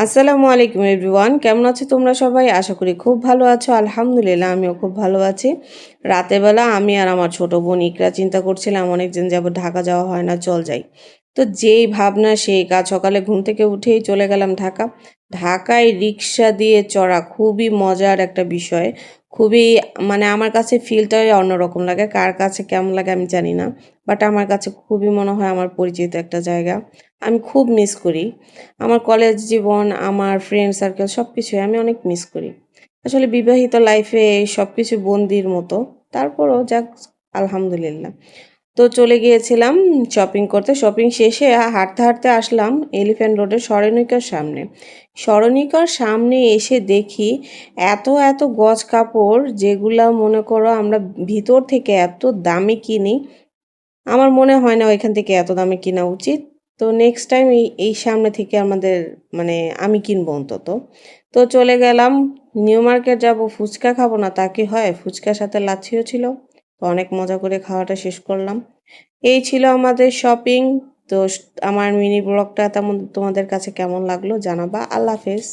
আসসালামু আলাইকুম এভরিওয়ান, কেমন আছো তোমরা সবাই? আশা করি খুব ভালো আছো। আলহামদুলিল্লাহ আমিও খুব ভালো আছি। রাতের বেলা আমি আর আমার ছোট বোন ইকরা চিন্তা করছিলাম অনেকদিন যাবত ঢাকা যাওয়া হয় না, চল যাই। তো যেই ভাবনা সেই কাজ, সকালে ঘুম থেকে উঠেই চলে গেলাম ঢাকা। ঢাকায় রিক্সা দিয়ে চড়া খুবই মজার একটা বিষয়। খুবই মানে আমার কাছে ফিলটাই অন্যরকম লাগে, কার কাছে কেমন লাগে আমি জানি না। বাট আমার কাছে খুবই মনে হয় আমার পরিচিত একটা জায়গা। আমি খুব মিস করি আমার কলেজ জীবন, আমার ফ্রেন্ড সার্কেল সবকিছুই আমি অনেক মিস করি। আসলে বিবাহিত লাইফে সবকিছু বন্দির মতো। তারপরও যাক, আলহামদুলিল্লাহ। তো চলে গিয়েছিলাম শপিং করতে। শপিং শেষে হাঁটতে হাঁটতে আসলাম এলিফ্যান্ট রোডের স্মরণিকার সামনে। স্মরণিকার সামনে এসে দেখি এত এত গজ কাপড়, যেগুলা মনে করো আমরা ভিতর থেকে এত দামে কিনি। আমার মনে হয় না এখান থেকে এত দামে কিনা উচিত। তো নেক্সট টাইম এই সামনে থেকে আমাদের মানে আমি কিনবো অন্তত। তো চলে গেলাম, নিউ মার্কেট যাব, ফুচকা খাবো না তা কি হয়? ফুচকার সাথে লাচ্ছিও ছিল। তো অনেক মজা করে খাওয়াটা শেষ করলাম। এই ছিল আমাদের শপিং। তো আমার মিনি ব্লগটা তেমন তোমাদের কাছে কেমন লাগলো জানাবা। আল্লাহ হাফেজ।